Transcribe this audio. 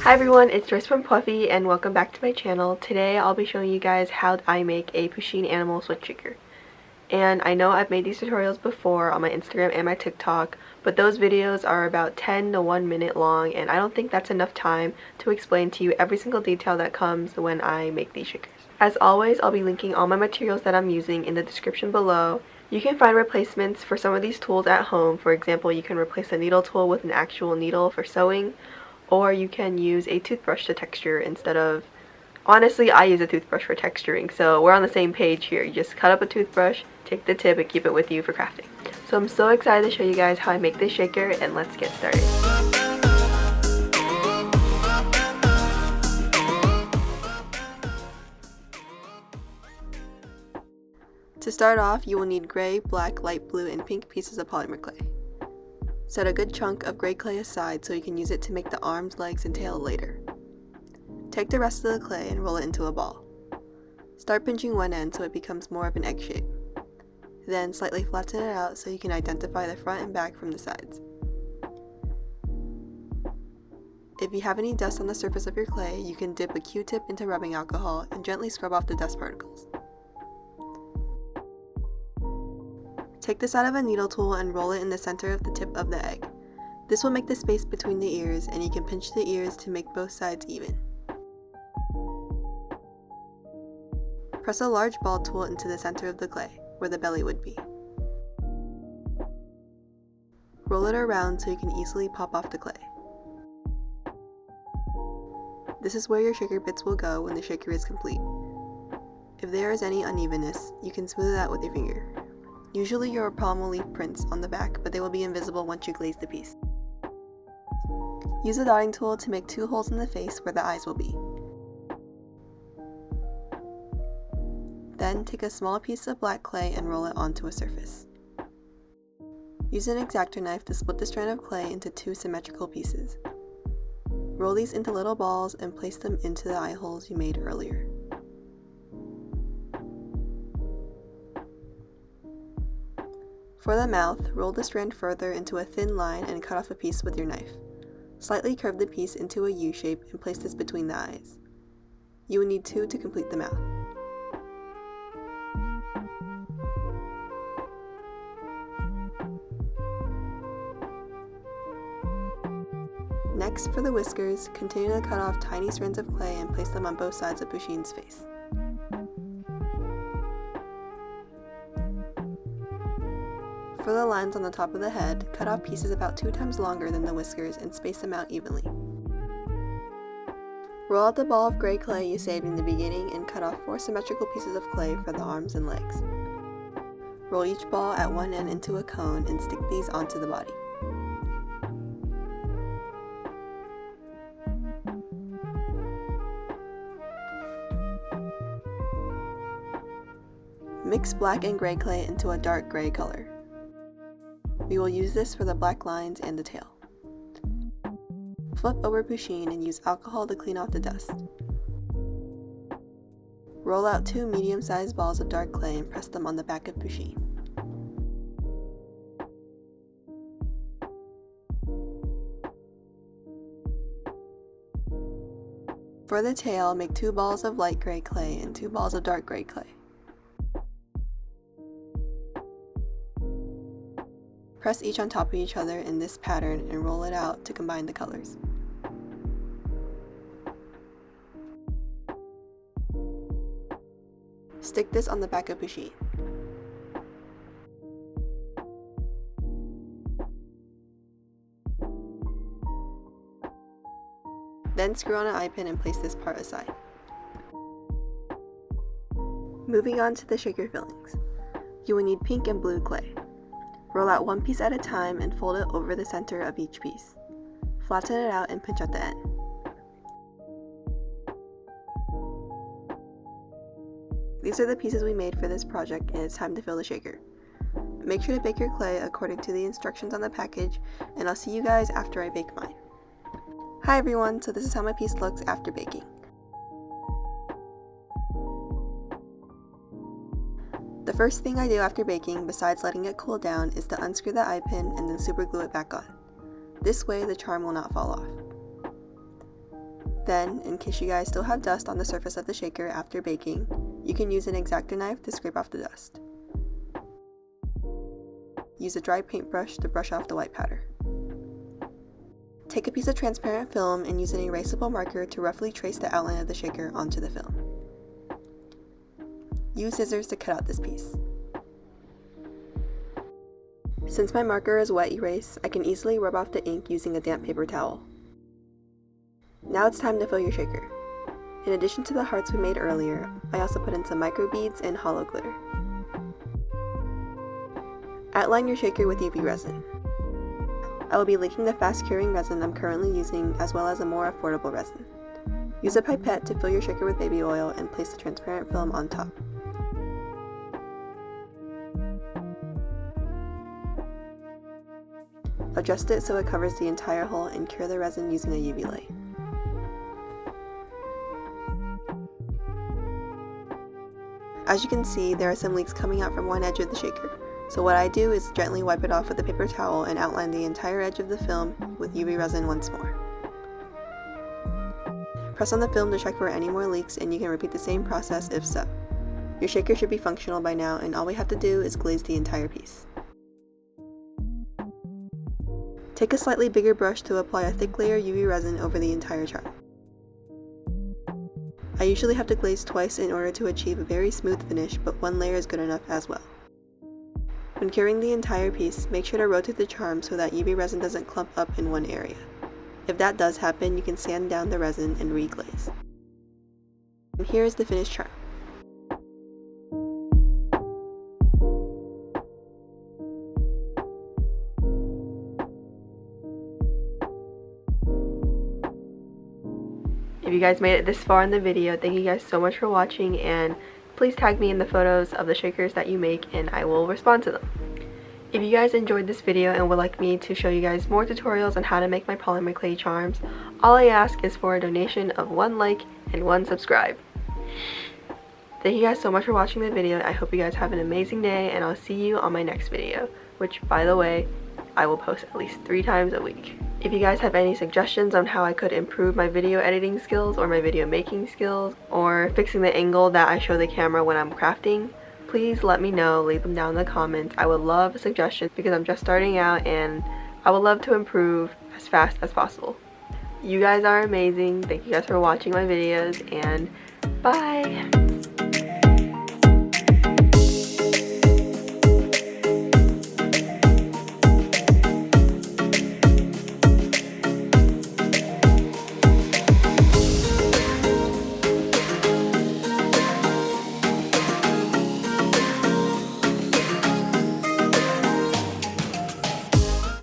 Hi everyone, it's Joyce from Pwuffy and welcome back to my channel. Today I'll be showing you guys how I make a Pusheen animal switch shaker. And I know I've made these tutorials before on my Instagram and my TikTok, but those videos are about 10 to 1 minute long and I don't think that's enough time to explain to you every single detail that comes when I make these shakers. As always, I'll be linking all my materials that I'm using in the description below. You can find replacements for some of these tools at home. For example, you can replace a needle tool with an actual needle for sewing, or you can use a toothbrush to texture instead of... Honestly, I use a toothbrush for texturing, so we're on the same page here. You just cut up a toothbrush, take the tip, and keep it with you for crafting. So I'm so excited to show you guys how I make this shaker, and let's get started. To start off, you will need gray, black, light blue, and pink pieces of polymer clay. Set a good chunk of gray clay aside so you can use it to make the arms, legs, and tail later. Take the rest of the clay and roll it into a ball. Start pinching one end so it becomes more of an egg shape. Then slightly flatten it out so you can identify the front and back from the sides. If you have any dust on the surface of your clay, you can dip a Q-tip into rubbing alcohol and gently scrub off the dust particles. Take this out of a needle tool and roll it in the center of the tip of the egg. This will make the space between the ears, and you can pinch the ears to make both sides even. Press a large ball tool into the center of the clay, where the belly would be. Roll it around so you can easily pop off the clay. This is where your shaker bits will go when the shaker is complete. If there is any unevenness, you can smooth it out with your finger. Usually your palm will leave prints on the back, but they will be invisible once you glaze the piece. Use a dotting tool to make 2 holes in the face where the eyes will be. Then take a small piece of black clay and roll it onto a surface. Use an X-Acto knife to split the strand of clay into 2 symmetrical pieces. Roll these into little balls and place them into the eye holes you made earlier. For the mouth, roll the strand further into a thin line and cut off a piece with your knife. Slightly curve the piece into a U shape and place this between the eyes. You will need 2 to complete the mouth. Next, for the whiskers, continue to cut off tiny strands of clay and place them on both sides of Pusheen's face. For the lines on the top of the head, cut off pieces about 2 times longer than the whiskers and space them out evenly. Roll out the ball of gray clay you saved in the beginning and cut off 4 symmetrical pieces of clay for the arms and legs. Roll each ball at one end into a cone and stick these onto the body. Mix black and gray clay into a dark gray color. We will use this for the black lines and the tail. Flip over Pusheen and use alcohol to clean off the dust. Roll out 2 medium-sized balls of dark clay and press them on the back of Pusheen. For the tail, make 2 balls of light gray clay and 2 balls of dark gray clay. Press each on top of each other in this pattern and roll it out to combine the colors. Stick this on the back of Pusheen. Then screw on an eye pin and place this part aside. Moving on to the shaker fillings. You will need pink and blue clay. Roll out 1 piece at a time and fold it over the center of each piece. Flatten it out and pinch at the end. These are the pieces we made for this project, and it's time to fill the shaker. Make sure to bake your clay according to the instructions on the package, and I'll see you guys after I bake mine. Hi everyone, so this is how my piece looks after baking. The first thing I do after baking, besides letting it cool down, is to unscrew the eye pin and then super glue it back on. This way the charm will not fall off. Then, in case you guys still have dust on the surface of the shaker after baking, you can use an X-Acto knife to scrape off the dust. Use a dry paintbrush to brush off the white powder. Take a piece of transparent film and use an erasable marker to roughly trace the outline of the shaker onto the film. Use scissors to cut out this piece. Since my marker is wet erase, I can easily rub off the ink using a damp paper towel. Now it's time to fill your shaker. In addition to the hearts we made earlier, I also put in some micro beads and hollow glitter. Outline your shaker with UV resin. I will be linking the fast curing resin I'm currently using as well as a more affordable resin. Use a pipette to fill your shaker with baby oil and place the transparent film on top. Adjust it so it covers the entire hole and cure the resin using a UV light. As you can see, there are some leaks coming out from one edge of the shaker, so what I do is gently wipe it off with a paper towel and outline the entire edge of the film with UV resin once more. Press on the film to check for any more leaks and you can repeat the same process if so. Your shaker should be functional by now and all we have to do is glaze the entire piece. Take a slightly bigger brush to apply a thick layer of UV resin over the entire charm. I usually have to glaze twice in order to achieve a very smooth finish, but one layer is good enough as well. When curing the entire piece, make sure to rotate the charm so that UV resin doesn't clump up in one area. If that does happen, you can sand down the resin and re-glaze. And here is the finished charm. If you guys made it this far in the video, thank you guys so much for watching, and please tag me in the photos of the shakers that you make and I will respond to them. If you guys enjoyed this video and would like me to show you guys more tutorials on how to make my polymer clay charms, all I ask is for a donation of 1 like and 1 subscribe. Thank you guys so much for watching the video. I hope you guys have an amazing day and I'll see you on my next video, which, by the way, I will post at least 3 times a week. If you guys have any suggestions on how I could improve my video editing skills or my video making skills or fixing the angle that I show the camera when I'm crafting, please let me know. Leave them down in the comments. I would love suggestions because I'm just starting out and I would love to improve as fast as possible. You guys are amazing. Thank you guys for watching my videos and bye!